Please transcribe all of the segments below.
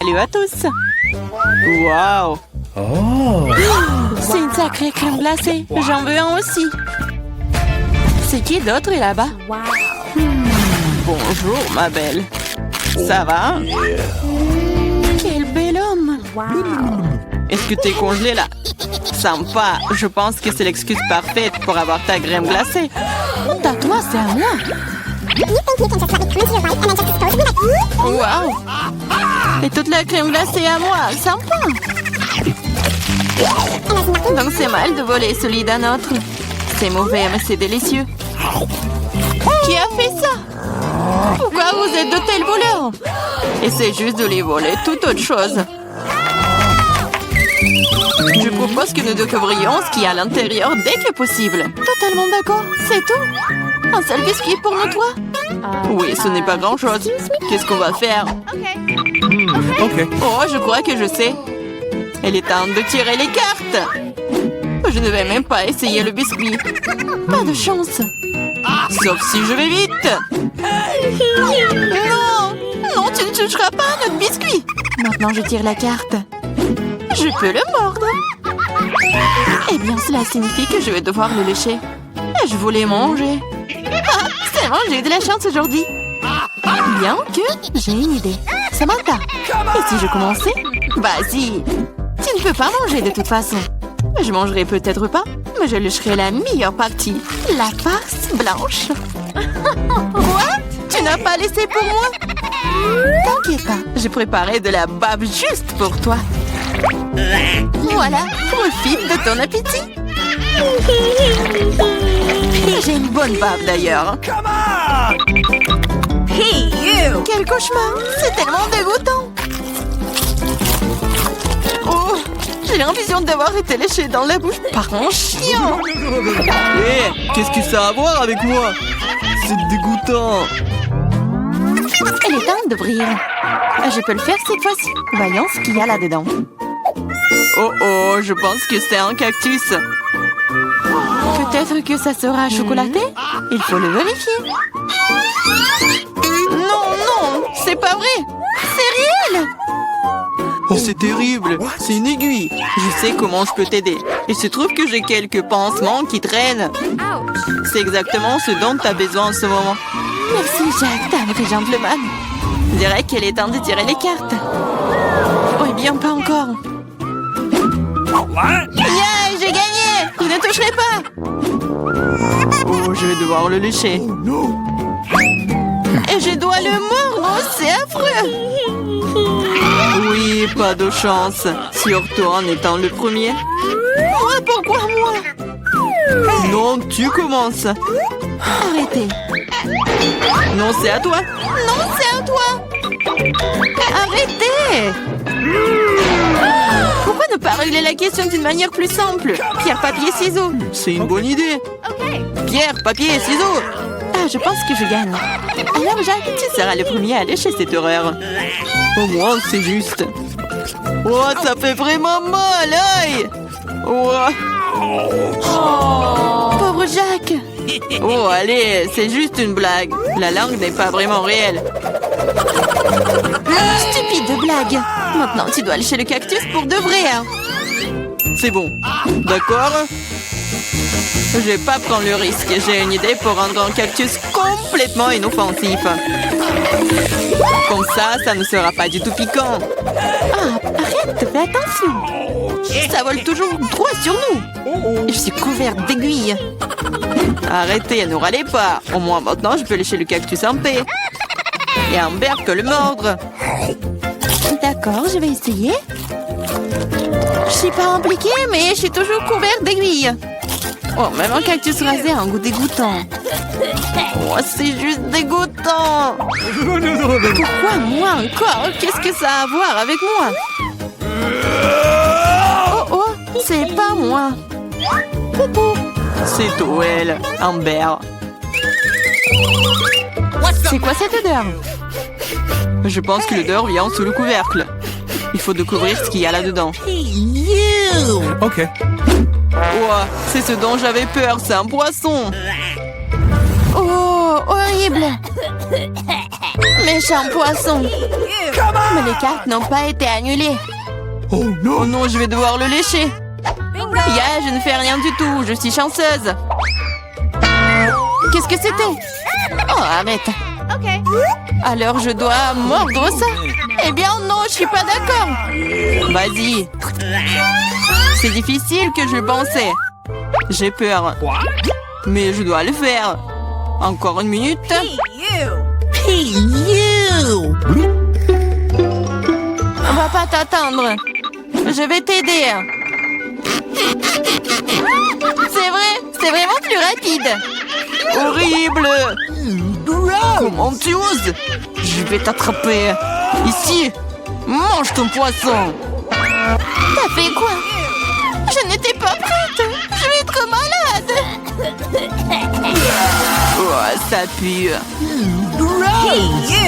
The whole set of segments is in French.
Salut à tous! Wow! C'est une sacrée crème glacée. J'en veux un aussi. C'est qui d'autre est là-bas? Bonjour, ma belle. Ça va? Quel bel homme! Est-ce que t'es congelé là? Sympa. Je pense que c'est l'excuse parfaite pour avoir ta crème glacée. À toi, c'est à moi. Wow! Et toute la crème glacée à moi. Sympa. Donc c'est mal de voler celui d'un autre. C'est mauvais, mais c'est délicieux. Qui a fait ça? Pourquoi vous êtes de tels voleurs? Essayez juste de les voler, toute autre chose. Je propose que nous découvrions ce qu'il y a à l'intérieur dès que possible. Totalement d'accord, c'est tout. Un seul biscuit pour nous trois? Oui, ce n'est pas grand-chose. Qu'est-ce qu'on va faire? Ok. Oh, je crois que je sais. Il est temps de tirer les cartes. Je ne vais même pas essayer le biscuit. Pas de chance. Sauf si je vais vite. Non! Non, tu ne toucheras pas à notre biscuit. Maintenant, je tire la carte. Je peux le mordre. Eh bien, cela signifie que je vais devoir le lécher. Je voulais manger. Ah, c'est bon, j'ai eu de la chance aujourd'hui. Bien que j'ai une idée. Samantha, et si je commençais? Vas-y. Tu ne peux pas manger de toute façon. Je mangerai peut-être pas, mais je lécherai la meilleure partie. La farce blanche. Quoi? Tu n'as pas laissé pour moi? T'inquiète pas, j'ai préparé de la bave juste pour toi. Voilà, profite de ton appétit. J'ai une bonne bave d'ailleurs. Hey, you! Quel cauchemar! C'est tellement dégoûtant! Oh! J'ai l'impression d'avoir été léchée dans la bouche par un chien! Hé, qu'est-ce que ça a à voir avec moi? C'est dégoûtant. Il est temps d'ouvrir. Je peux le faire cette fois-ci. Voyons ce qu'il y a là-dedans. Oh oh, je pense que c'est un cactus. Peut-être que ça sera chocolaté? Il faut le vérifier. Non, non, c'est pas vrai. C'est réel. Oh, c'est terrible. C'est une aiguille. Je sais comment je peux t'aider. Il se trouve que j'ai quelques pansements qui traînent. C'est exactement ce dont tu as besoin en ce moment. Merci, Jack, t'as un vrai gentleman. Je dirais qu'il est temps de tirer les cartes. Oh, bien, pas encore. Yeah, j'ai gagné. Je ne toucherai pas. Oh, je vais devoir le lécher. Et je dois le mordre. Oh, c'est affreux. Oui, pas de chance. Surtout en étant le premier. Moi, pourquoi moi? Non, tu commences. Arrêtez. Non, c'est à toi. Non, c'est à toi. Arrêtez. Pourquoi ne pas régler la question d'une manière plus simple? Pierre, papier, ciseaux. C'est une bonne idée. Pierre, papier, ciseaux. Ah, je pense que je gagne. Alors, Jacques, tu seras le premier à lécher cette horreur. Au moins, c'est juste. Oh, ça fait vraiment mal, aïe. Oh. Pauvre Jacques. Oh, allez, c'est juste une blague. La langue n'est pas vraiment réelle. Stupide blague. Maintenant, tu dois lécher le cactus pour de vrai. Hein. C'est bon. D'accord? Je vais pas prendre le risque. J'ai une idée pour rendre un cactus complètement inoffensif. Comme ça ne sera pas du tout piquant. Ah, arrête, fais attention. Ça vole toujours droit sur nous. Je suis couverte d'aiguilles. Arrêtez, ne râlez pas. Au moins maintenant, je peux lécher le cactus en paix. Et Amber peut le mordre. D'accord, je vais essayer. Je suis pas impliquée, mais je suis toujours couverte d'aiguilles. Oh, même un cactus rasé a un goût dégoûtant. Oh, c'est juste dégoûtant. Pourquoi moi encore? Qu'est-ce que ça a à voir avec moi? Oh, oh, c'est pas moi. Poupou. C'est Joël, Amber. C'est quoi cette odeur? Je pense que l'odeur vient sous le couvercle. Il faut découvrir ce qu'il y a là-dedans. Ok. Oh, c'est ce dont j'avais peur, c'est un poisson. Oh, horrible. Méchant poisson. Mais les cartes n'ont pas été annulées. Oh non, je vais devoir le lécher. Ya, je ne fais rien du tout. Je suis chanceuse. Qu'est-ce que c'était? Oh, arrête. Alors je dois mordre ça? Eh bien non, je suis pas d'accord. Vas-y. C'est difficile que je pensais. J'ai peur. Mais je dois le faire. Encore une minute. On va pas t'attendre. Je vais t'aider. C'est vrai, c'est vraiment plus rapide. Horrible! Comment tu oses? Je vais t'attraper. Ici. Mange ton poisson. T'as fait quoi? Je n'étais pas prête. Je vais être malade. Oh, ça pue.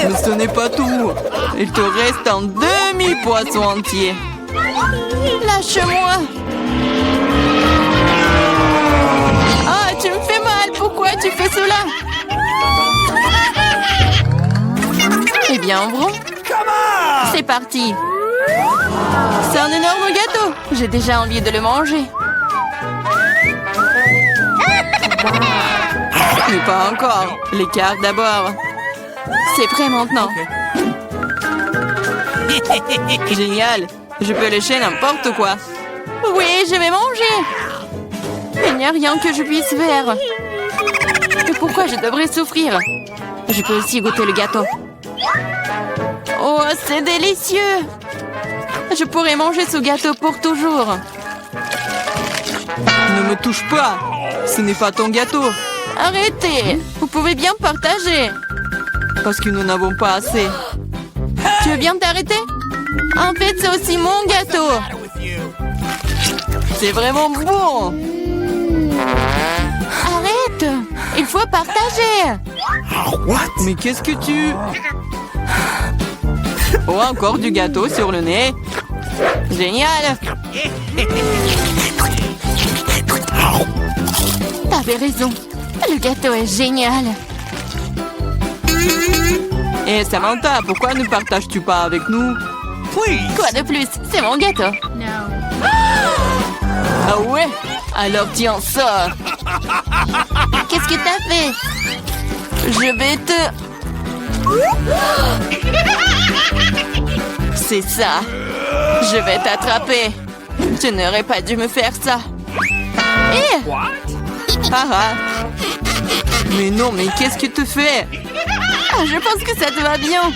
Mais ce n'est pas tout. Il te reste un demi-poisson entier. Lâche-moi. Ah, tu me fais mal. Pourquoi tu fais cela? Eh bien, ouvrons. C'est parti. C'est un énorme gâteau. J'ai déjà envie de le manger. Mais pas encore. Les cartes d'abord. C'est prêt maintenant. Génial. Je peux lécher n'importe quoi. Oui, je vais manger. Il n'y a rien que je puisse faire. Mais pourquoi je devrais souffrir? Je peux aussi goûter le gâteau. Oh, c'est délicieux. Je pourrais manger ce gâteau pour toujours. Ne me touche pas. Ce n'est pas ton gâteau. Arrêtez. Vous pouvez bien partager. Parce que nous n'avons pas assez. Tu veux bien t'arrêter? En fait, c'est aussi mon gâteau. C'est vraiment bon. Arrête. Il faut partager. Mais qu'est-ce que tu... Oh, encore du gâteau sur le nez. Génial. T'avais raison. Le gâteau est génial. Et Samantha, pourquoi ne partages-tu pas avec nous? Quoi de plus? C'est mon gâteau. Ah ouais? Alors tiens ça. Qu'est-ce que t'as fait? Je vais te... C'est ça. Je vais t'attraper. Tu n'aurais pas dû me faire ça. Eh! Ah ah. Mais non, mais qu'est-ce que tu fais? Ah, je pense que ça te va bien.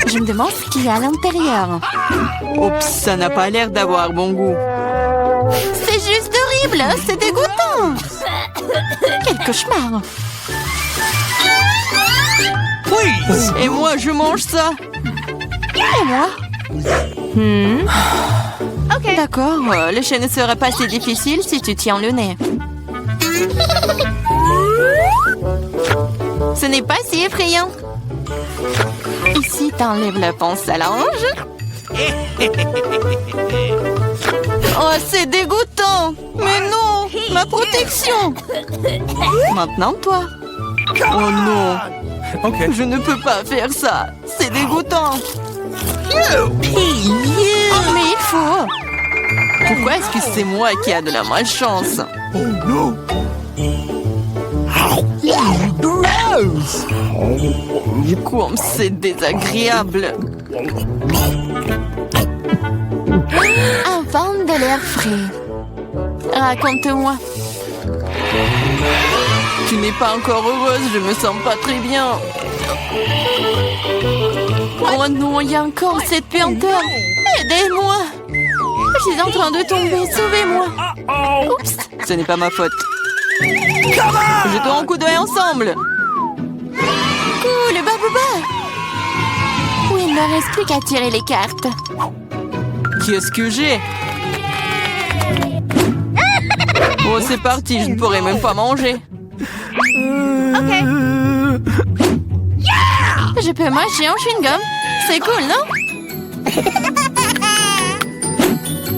Je me demande ce qu'il y a à l'intérieur. Oups, ça n'a pas l'air d'avoir bon goût. C'est juste horrible, c'est dégoûtant. Quel cauchemar. Et moi, je mange ça. Et moi? Ok. D'accord, le chien ne serait pas si difficile si tu tiens le nez. Ce n'est pas si effrayant. Ici, t'enlèves le pince à linge. Oh, c'est dégoûtant. Mais non, ma protection. Maintenant, toi. Oh non. Je ne peux pas faire ça. C'est dégoûtant. Mais il faut. Pourquoi est-ce que c'est moi qui a de la malchance? Oh non. Comme c'est désagréable. Un vent de l'air frais. Raconte-moi. Tu n'es pas encore heureuse, je me sens pas très bien. Oh non, il y a encore cette puanteur. Aidez-moi. Je suis en train de tomber, sauvez-moi. Oups. Ce n'est pas ma faute. Jetons un coup d'œil ensemble. Cool, babouba. Oui, il ne reste plus qu'à tirer les cartes. Qu'est-ce que j'ai? Oh, c'est parti, je ne pourrai même pas manger. Je peux mâcher un chewing-gum. C'est cool, non?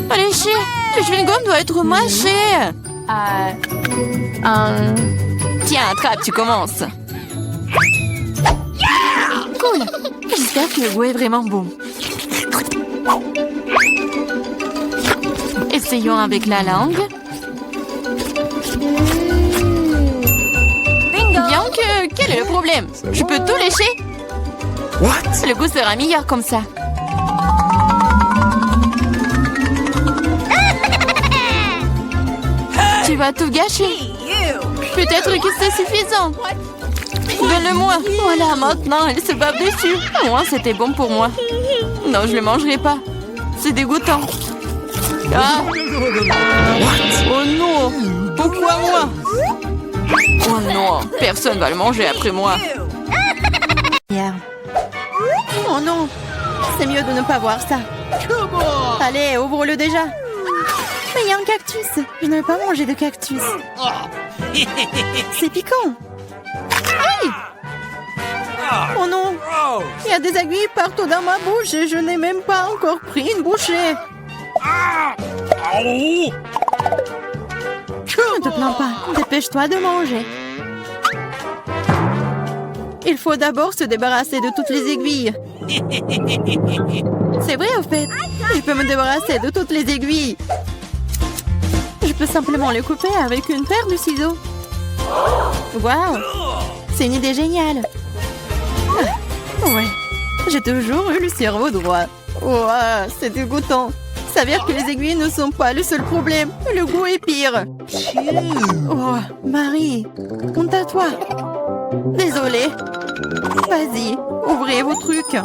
Allez, chier. Le chewing-gum doit être mâché. Tiens, attrape, tu commences. Cool. J'espère que le goût est vraiment bon. Essayons avec la langue. Bien que... Quel est le problème? Je peux tout lécher? What? Le goût sera meilleur comme ça. Tu vas tout gâcher. Peut-être que c'est suffisant. Donne-le-moi. Voilà, maintenant, elle se bave dessus. Au moins, c'était bon pour moi. Non, je ne le mangerai pas. C'est dégoûtant. Ah. Oh non. Pourquoi moi? Oh non, personne va le manger après moi. Oh non. C'est mieux de ne pas voir ça. Allez, ouvre-le déjà. Mais il y a un cactus. Je ne veux pas manger de cactus. C'est piquant. Aïe! Oh non! Il y a des aiguilles partout dans ma bouche et je n'ai même pas encore pris une bouchée. Ne te plains pas. Dépêche-toi de manger. Il faut d'abord se débarrasser de toutes les aiguilles. C'est vrai, au fait. Je peux me débarrasser de toutes les aiguilles. Je peux simplement les couper avec une paire de ciseaux. Waouh! C'est une idée géniale. Ah, ouais. J'ai toujours eu le cerveau droit. Waouh, c'est dégoûtant. S'avère que les aiguilles ne sont pas le seul problème. Le goût est pire. Oh, Marie, honte à toi. Désolée. Vas-y, ouvrez vos trucs.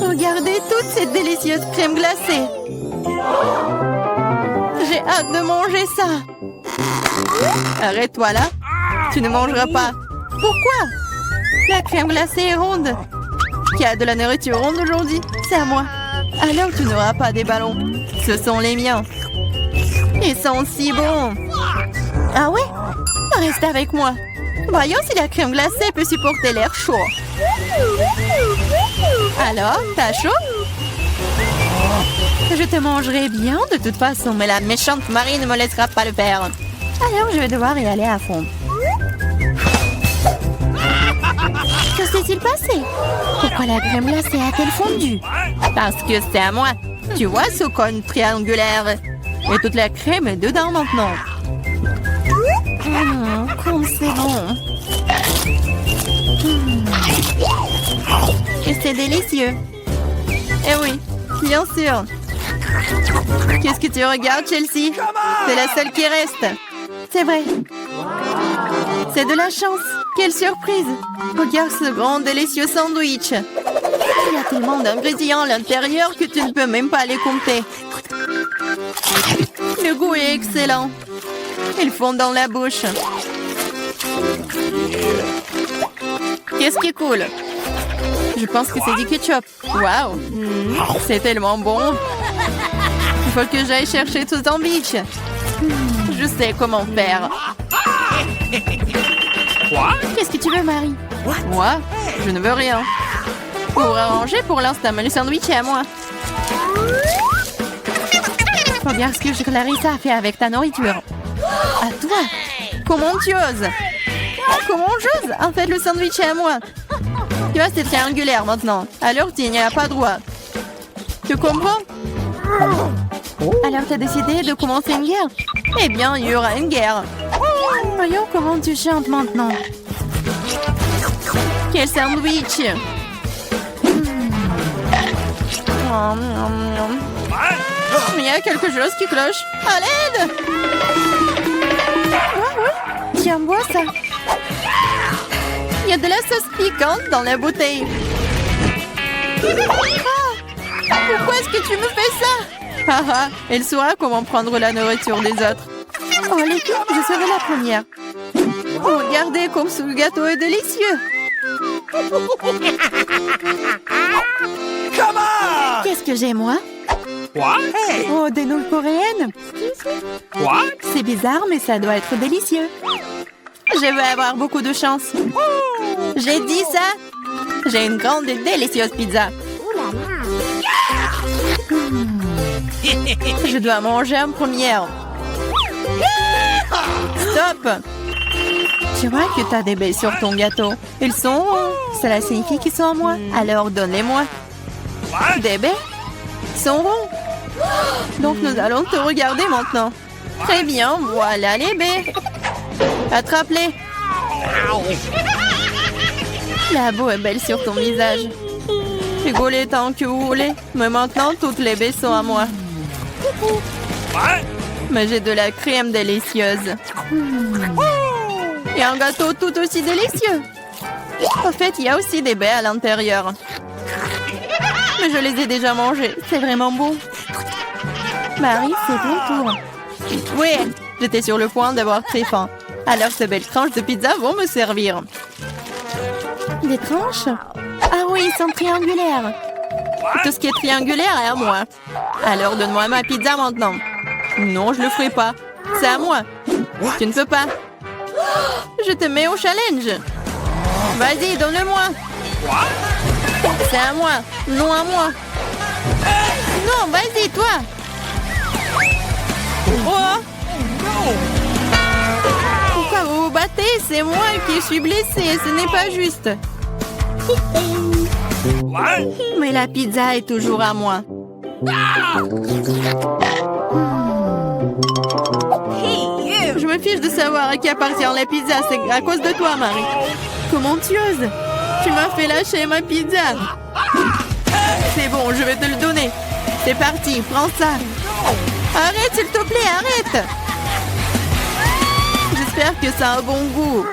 Regardez toute cette délicieuse crème glacée. J'ai hâte de manger ça. Arrête-toi là. Tu ne mangeras pas. Pourquoi? La crème glacée est ronde. Qui a de la nourriture ronde aujourd'hui? C'est à moi. Alors tu n'auras pas des ballons. Ce sont les miens. Ils sont si bons. Ah ouais? Reste avec moi. Voyons si la crème glacée peut supporter l'air chaud. Alors, t'as chaud? Je te mangerai bien de toute façon, mais la méchante Marie ne me laissera pas le faire. Alors, je vais devoir y aller à fond. Que s'est-il passé? Pourquoi la crème glacée a-t-elle fondu? Parce que c'est à moi. Tu vois ce cône triangulaire? Et toute la crème est dedans maintenant. Comme c'est bon. Et c'est délicieux. Eh oui, bien sûr. Qu'est-ce que tu regardes, Chelsea? C'est la seule qui reste. C'est vrai. C'est de la chance. Quelle surprise. Regarde ce grand délicieux sandwich. Il y a tellement d'ingrédients à l'intérieur que tu ne peux même pas les compter. Le goût est excellent. Ils fond dans la bouche. Qu'est-ce qui est cool? Je pense que c'est du ketchup. Waouh! C'est tellement bon. Il faut que j'aille chercher tout sandwich. Je sais comment faire. Qu'est-ce que tu veux, Marie? Moi? Je ne veux rien. Pour arranger pour l'instant, mais le sandwich est à moi. Regarde ce que Clarissa a fait avec ta nourriture. À toi? Comment tu oses? Comment j'ose? En fait, le sandwich est à moi. Tu vois, c'est triangulaire maintenant. Alors, tu n'y as pas droit. Tu comprends? Alors, tu as décidé de commencer une guerre? Eh bien, il y aura une guerre. Voyons comment tu chantes maintenant. Quel sandwich! Il y a quelque chose qui cloche. À l'aide! Ouais. Tiens, bois ça. Il y a de la sauce piquante dans la bouteille. Ah! Pourquoi est-ce que tu me fais ça? Haha, elle saura comment prendre la nourriture des autres. Oh, l'équipe, je serai la première. Oh, regardez comme ce gâteau est délicieux. Qu'est-ce que j'ai, moi? Oh, des nouilles coréennes. C'est bizarre, mais ça doit être délicieux. Je vais avoir beaucoup de chance. J'ai dit ça. J'ai une grande et délicieuse pizza. Je dois manger en première. Stop! Tu vois que t'as des baies sur ton gâteau. Ils sont ronds. Cela signifie qu'ils sont à moi. Alors donne-les-moi. Des baies? Ils sont ronds. Donc nous allons te regarder maintenant. Très bien, voilà les baies. Attrape-les. La boue est belle sur ton visage. Rigolez tant que vous voulez. Mais maintenant, toutes les baies sont à moi. Mais j'ai de la crème délicieuse. Et un gâteau tout aussi délicieux. En fait, il y a aussi des baies à l'intérieur. Mais je les ai déjà mangées. C'est vraiment bon. Marie, c'est ton tour. Oui, j'étais sur le point d'avoir très faim. Alors ces belles tranches de pizza vont me servir. Des tranches? Ah oui, ils sont triangulaires. Tout ce qui est triangulaire est à moi. Alors donne-moi ma pizza maintenant. Non, je le ferai pas. C'est à moi. Tu ne peux pas. Je te mets au challenge. Vas-y, donne-le-moi. C'est à moi. Non à moi. Non, vas-y, toi. Oh. Pourquoi vous vous battez? C'est moi qui suis blessée. Ce n'est pas juste. Mais la pizza est toujours à moi. Je me fiche de savoir à qui appartient la pizza. C'est à cause de toi, Marie. Comment tu oses? Tu m'as fait lâcher ma pizza. C'est bon, je vais te le donner. C'est parti, prends ça. Arrête, s'il te plaît, arrête. J'espère que ça a un bon goût.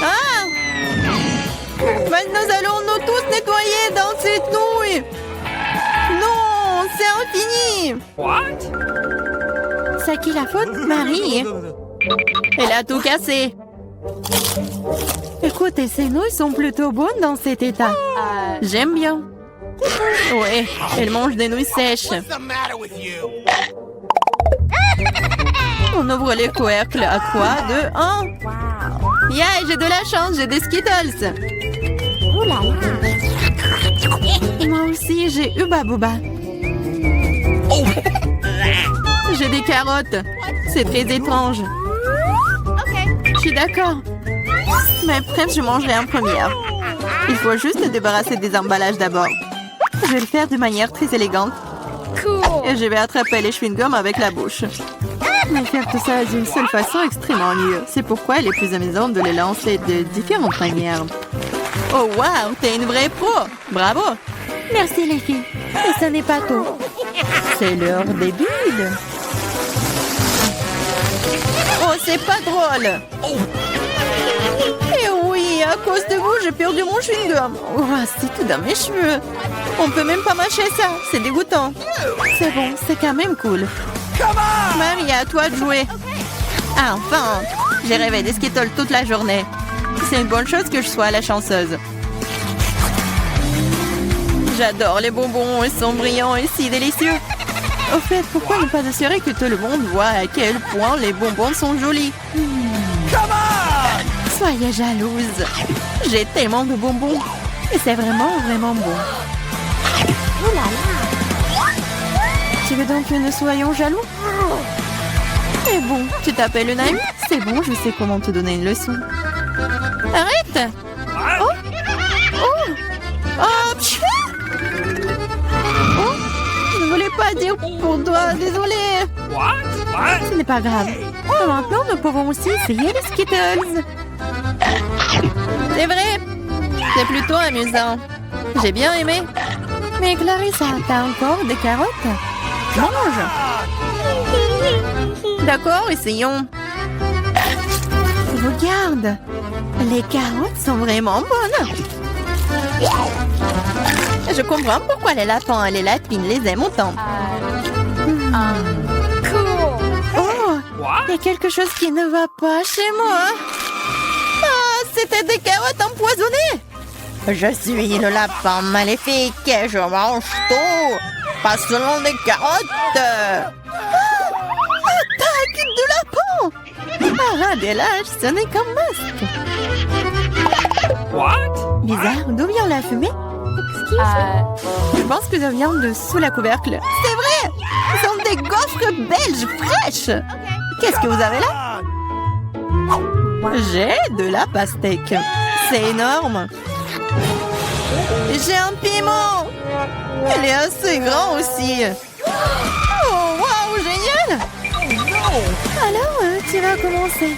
Ah! Mais nous allons nous tous nettoyer dans cette nouille. Non, c'est infini. C'est à qui la faute, Marie? Elle a tout cassé. Écoutez, ces nouilles sont plutôt bonnes dans cet état. J'aime bien. Ouais, elle mange des nouilles sèches. On ouvre les couvercles à 3, 2, 1. Yeah, j'ai de la chance, j'ai des Skittles. Moi aussi, j'ai Hubba Bubba. J'ai des carottes. C'est très étrange. Je suis d'accord. Mais presque, je mangerai en première. Il faut juste se débarrasser des emballages d'abord. Je vais le faire de manière très élégante. Et je vais attraper les chewing-gums avec la bouche. Mais faire tout ça d'une seule façon est extrêmement mieux. C'est pourquoi il est plus amusant de les lancer de différentes manières. Oh wow, t'es une vraie pro! Bravo! Merci les filles. Mais ce n'est pas tout. C'est l'heure des bulles. Oh, c'est pas drôle! Et oui, à cause de vous, j'ai perdu mon chewing-gum. Oh, c'est tout dans mes cheveux. On peut même pas mâcher ça. C'est dégoûtant. C'est bon, c'est quand même cool. Marie, à toi de jouer. Ah, enfin! J'ai rêvé des Skittles toute la journée. C'est une bonne chose que je sois la chanceuse. J'adore les bonbons, ils sont brillants et si délicieux. Au fait, pourquoi ne pas assurer que tout le monde voit à quel point les bonbons sont jolis? Soyez jalouse. J'ai tellement de bonbons. Et c'est vraiment, vraiment bon. Oh là là. Tu veux donc que nous soyons jaloux? C'est bon, tu t'appelles une amie? C'est bon, je sais comment te donner une leçon. Arrête! Oh! Oh! Oh! Pfiou! Oh! Je ne voulais pas dire pour toi, désolée. Ce n'est pas grave. Maintenant, nous pourrons aussi essayer les Skittles. C'est vrai, c'est plutôt amusant. J'ai bien aimé. Mais Clarissa, t'as encore des carottes? Mange! D'accord, essayons. Regarde, les carottes sont vraiment bonnes. Je comprends pourquoi les lapins et les lapines les aiment autant. Oh, il y a quelque chose qui ne va pas chez moi. Ah, c'était des carottes empoisonnées. Je suis le lapin maléfique et je mange tout. Pas seulement des carottes. Attaque de lapin. Ah, des lâches, ce n'est qu'un masque. Bizarre, d'où vient la fumée? Je pense que ça vient de sous la couvercle. C'est vrai! Ce sont des gaufres belges fraîches! Qu'est-ce que vous avez là? J'ai de la pastèque. C'est énorme. J'ai un piment. Elle est assez grand aussi. Oh, waouh, génial. Alors, tu vas commencer.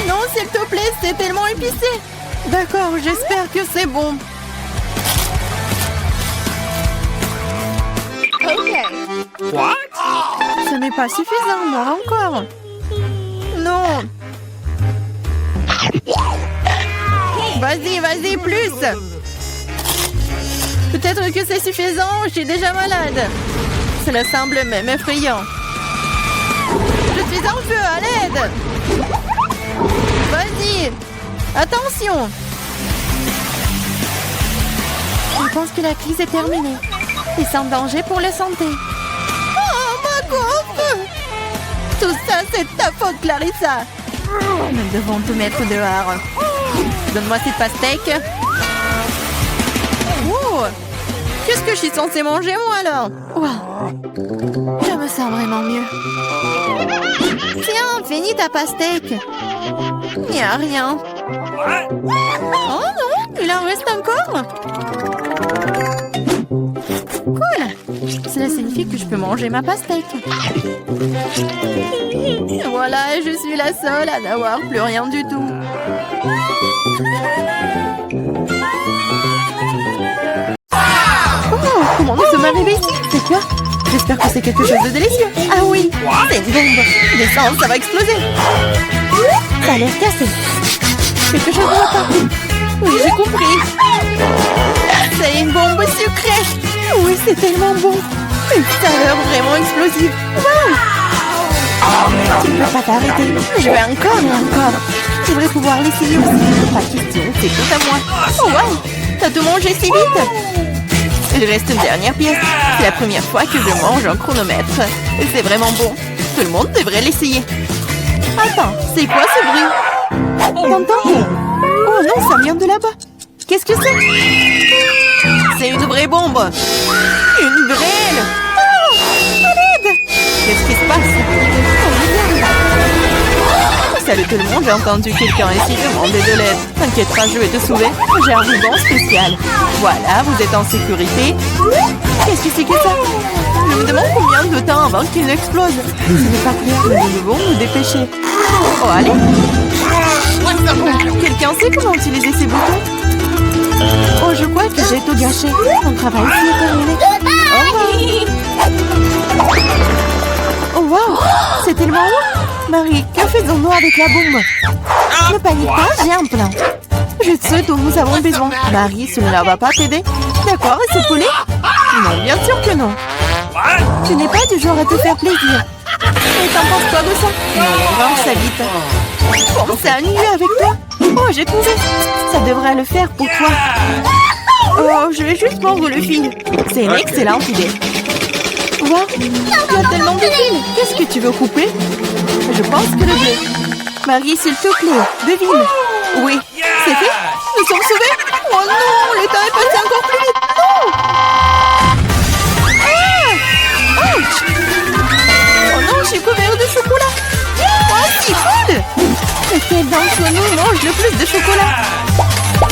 Non, s'il te plaît, c'est tellement épicé. D'accord, j'espère que c'est bon. What? Ce n'est pas suffisant, moi encore. Non. Vas-y, vas-y, plus. Peut-être que c'est suffisant, je suis déjà malade. Cela semble même effrayant. Je suis en feu, à l'aide. Vas-y. Attention. Je pense que la crise est terminée. Et sans danger pour la santé. Oh, ma coiffe! Tout ça, c'est ta faute, Clarissa. Nous devons te mettre dehors. Donne-moi cette pastèque. Oh! Qu'est-ce que je suis censée manger, moi, alors? Wow. Je me sens vraiment mieux. Tiens, finis ta pastèque. Il n'y a rien. Oh non, il en reste encore. Cool. Cela signifie que je peux manger ma pastèque. Voilà, je suis la seule à n'avoir plus rien du tout. Oh, comment nous sommes arrivés ici? C'est quoi? J'espère que c'est quelque chose de délicieux. Ah oui, c'est une bombe. Descends, ça va exploser. Ça a l'air cassé. Quelque chose ne va pas. Oui, j'ai compris. C'est une bombe sucrée. Oui, c'est tellement bon. Une saveur vraiment explosive. Wow. Tu ne peux pas t'arrêter. Je vais encore et encore. J'aimerais pouvoir l'essayer aussi. Pas question, c'est tout à moi. Oh wow, t'as tout mangé si vite. Il reste une dernière pièce. C'est la première fois que je mange un chronomètre. Et c'est vraiment bon. Tout le monde devrait l'essayer. Attends, c'est quoi ce bruit? T'entends? Oh non, ça vient de là-bas. Qu'est-ce que c'est? C'est une vraie bombe. Une vraie. Oh, à l'aide. Qu'est-ce qui se passe? Salut tout le monde, j'ai entendu quelqu'un ici demander de l'aide. T'inquiète pas, je vais te sauver. J'ai un ruban spécial. Voilà, vous êtes en sécurité. Qu'est-ce que c'est que ça? Je me demande combien de temps avant qu'il n'explose. Ce n'est pas clair, mais nous devons nous dépêcher. Oh, allez. Oh, quelqu'un sait comment utiliser ces boutons? Oh, je crois que j'ai tout gâché. Mon travail ici est terminé. Au revoir. Oh, wow. C'est tellement haut. Marie, que faisons-nous avec la bombe? Ne panique pas, j'ai un plan. Je sais dont nous avons besoin. Marie, cela ne va pas t'aider? D'accord, et c'est poulet? Non, bien sûr que non. Tu n'es pas du genre à te faire plaisir. Et t'en penses quoi de ça? Non, range ça vite. Pense à nuit avec toi. Oh, j'ai trouvé. Ça devrait le faire pour toi. Oh, je vais juste prendre le fil. C'est une excellente idée. Wow, il y a tellement de fils. Qu'est-ce que tu veux couper? Je pense que le bleu. Marie, s'il te plaît, devine. Oui, c'est fait. Nous sommes sauvés. Oh non, le temps est passé encore plus vite. Non. Ah! Ouch! Oh non, je suis couvert de chocolat. Oh, c'est cool. Lequel d'entre nous mange le plus de chocolat?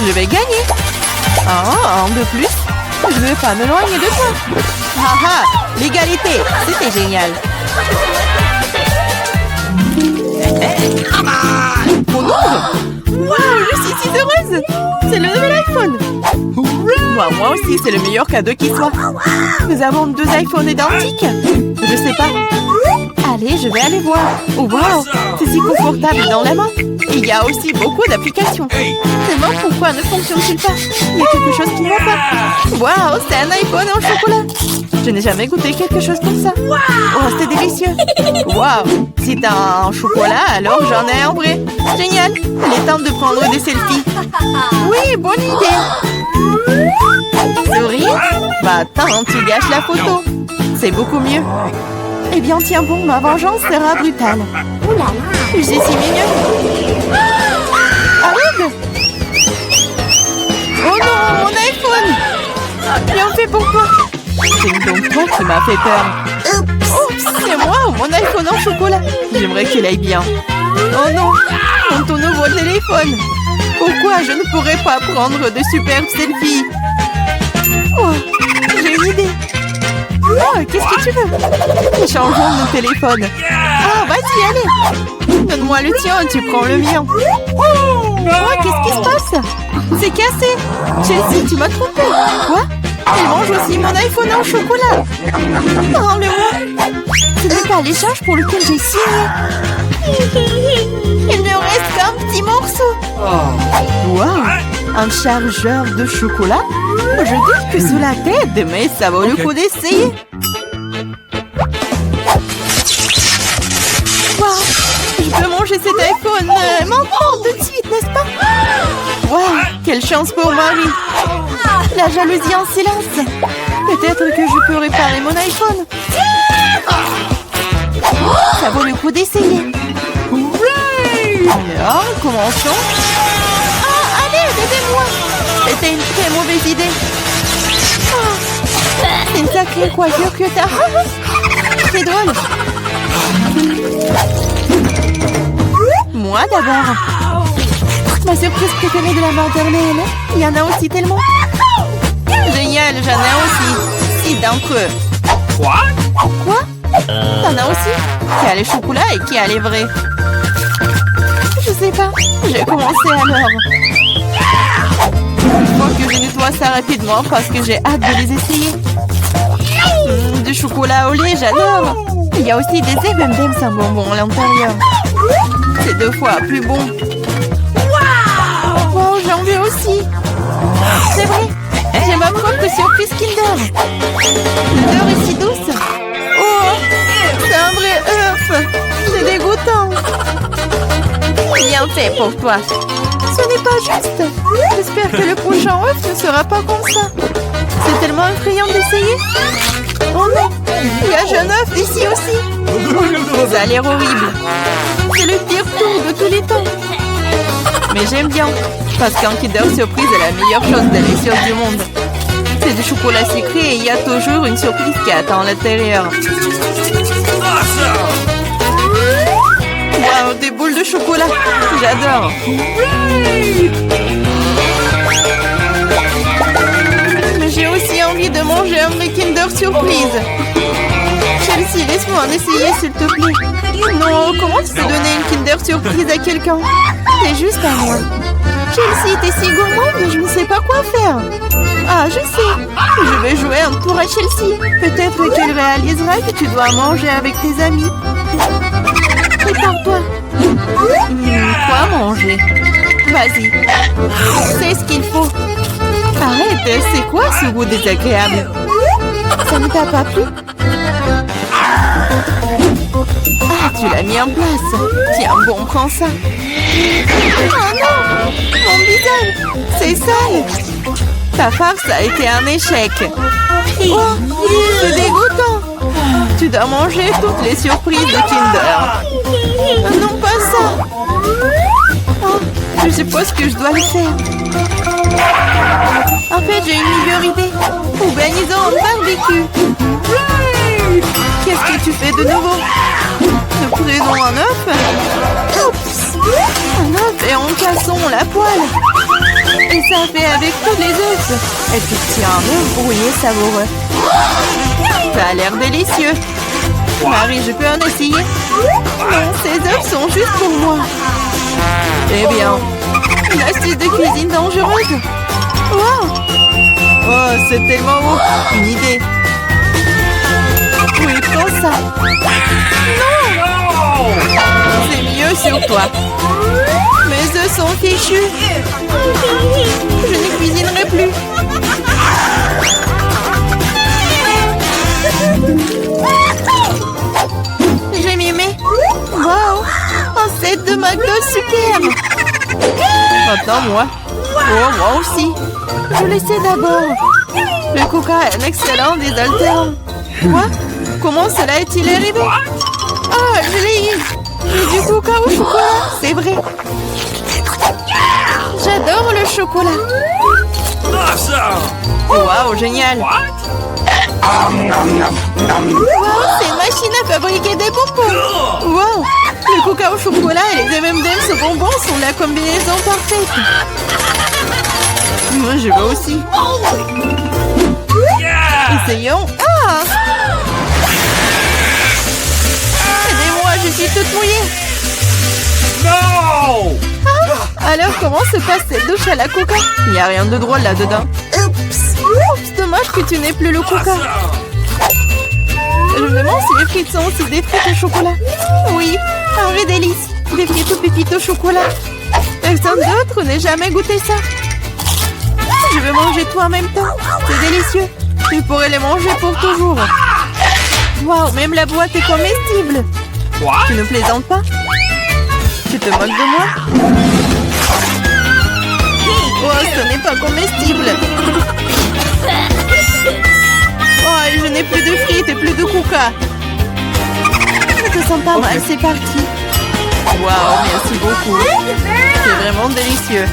Je vais gagner. Ah, un de plus. Je ne veux pas m'éloigner de toi. Haha, l'égalité, c'était génial. Mon nom? Wow, je suis si heureuse. C'est le nouvel iPhone. Moi aussi, c'est le meilleur cadeau qui soit. Nous avons 2 iPhones identiques. Je sais pas. Allez, je vais aller voir. Oh, wow, c'est si confortable dans la main. Et il y a aussi beaucoup d'applications. Seulement, pourquoi ne fonctionne-t-il pas? Il y a quelque chose qui ne va pas. Wow, c'est un iPhone en chocolat. Je n'ai jamais goûté quelque chose comme ça. Oh, c'est délicieux. Wow, si t'as un chocolat, alors j'en ai un vrai. Génial. Il est temps de prendre des selfies. Oui, bonne idée. Souris? Bah attends, tu gâches la photo. C'est beaucoup mieux. Eh bien, tiens bon, ma vengeance sera brutale. Ouh là là, j'ai si mignon. Arrête! Oh non, mon iPhone! Bien fait pour toi. C'est donc toi qui m'as fait peur. Oh, c'est moi, mon iPhone en chocolat. J'aimerais qu'il aille bien. Oh non, mon tout nouveau téléphone. Pourquoi je ne pourrais pas prendre de superbes selfies? Oh, j'ai une idée. Oh, qu'est-ce que tu veux? Échangeons nos téléphones. Ah, vas-y, allez. Donne-moi le tien, tu prends le mien. Oh, qu'est-ce qui se passe? C'est cassé. Chelsea, tu m'as trompé. Quoi? Elle mange aussi mon iPhone en chocolat. Oh, le moi. Ce n'est pas l'échange pour lequel j'ai signé. Il ne reste qu'un petit morceau. Wow, un chargeur de chocolat? Je doute que cela t'aide, mais ça vaut le coup d'essayer. Wow, je peux manger cet iPhone maintenant, tout de suite, n'est-ce pas? Wow, quelle chance pour Marie. La jalousie en silence. Peut-être que je peux réparer mon iPhone. Ça vaut le coup d'essayer. Alors, commençons. Ah, allez, aidez-moi. C'était une très mauvaise idée. Oh, c'est une sacrée coiffure que t'as. C'est drôle. Moi d'abord. Ma surprise préférée de la maternelle. Il y en a aussi tellement. Génial, j'en ai aussi. 6 d'entre eux. Quoi? T'en as aussi? Qui a les chocolats et qui a les vrais? Je sais pas. J'ai commencé alors. Il faut que je nettoie ça rapidement parce que j'ai hâte de les essayer. Du chocolat au lait, j'adore. Il y a aussi des M&M's en bonbon à l'intérieur. C'est 2 fois plus bon. Wow, j'en veux aussi. C'est vrai. J'ai ma propre surprise Kinder. L'odeur est si douce. Oh, c'est un vrai œuf. C'est dégoûtant. Bien fait pour toi. Ce n'est pas juste. J'espère que le prochain œuf ne sera pas comme ça. C'est tellement effrayant d'essayer. Oh non, il y a un jeune œuf ici aussi. Ça a l'air horrible. C'est le pire tour de tous les temps. Mais j'aime bien, parce qu'un Kinder Surprise est la meilleure chose délicieuse du monde. C'est du chocolat sucré et il y a toujours une surprise qui attend à l'intérieur. Wow, des boules de chocolat. J'adore. Mais j'ai aussi envie de manger un vrai Kinder Surprise. Chelsea, laisse-moi en essayer, s'il te plaît. Non, comment tu peux donner une Kinder Surprise à quelqu'un? C'est juste à moi. Chelsea, t'es si gourmande, je ne sais pas quoi faire. Ah, je sais. Je vais jouer un tour à Chelsea. Peut-être qu'elle réalisera que tu dois manger avec tes amis. Prépare-toi. Quoi manger? Vas-y. C'est ce qu'il faut. Arrête, c'est quoi ce goût désagréable? Ça ne t'a pas plu? Ah, tu l'as mis en place. Tiens, bon, prends ça. Oh non! Mon visage! C'est sale! Ta farce a été un échec. Oh, c'est dégoûtant! Tu dois manger toutes les surprises de Kinder. Non, pas ça! Oh, je suppose que je dois le faire. En fait, j'ai une meilleure idée. Organisons un barbecue. Qu'est-ce que tu fais de nouveau? Nous prenons un œuf. Oups! Un œuf et en cassons la poêle. Et ça fait avec tous les œufs. Et puis tiens, un œuf brouillé savoureux. Ça a l'air délicieux. Marie, je peux en essayer? Non, ces œufs sont juste pour moi. Eh bien, une astuce de cuisine dangereuse. Wow! Oh, c'est tellement beau. Une idée. Oui, prends ça. Non! C'est mieux sur toi. Mes œufs sont fichus. Je ne cuisinerai plus. J'ai mimé. Wow! Un set de McDo superbe. Maintenant, moi. Oh, moi aussi. Je l'essaie d'abord. Le coca est un excellent désaltérant. Quoi? Comment cela est-il arrivé? Ah, je l'ai eu. Du coca au chocolat, c'est vrai. J'adore le chocolat. Wow, génial. Wow, c'est une machine à fabriquer des bonbons. Wow, Le coca au chocolat et les M&M's au bonbon sont la combinaison parfaite. Moi, je veux aussi. Essayons. Ah! Aidez-moi, je suis toute mouillée. No! Alors, comment se passe cette douche à la coca? Il n'y a rien de drôle là-dedans. Oups, dommage que tu n'aies plus le coca. Je me demande si les frites sont aussi des frites au chocolat. Oui, un vrai délice. Des frites aux pépites au chocolat. Personne d'autre n'ait jamais goûté ça. Je veux manger tout en même temps. C'est délicieux. Je pourrais les manger pour toujours. Waouh, même la boîte est comestible. What? Tu ne plaisantes pas? Tu te moques de moi? Oh, ce n'est pas comestible. Oh, et je n'ai plus de frites et plus de coca. Je te sens pas mal, c'est parti. Waouh, merci beaucoup. C'est vraiment délicieux.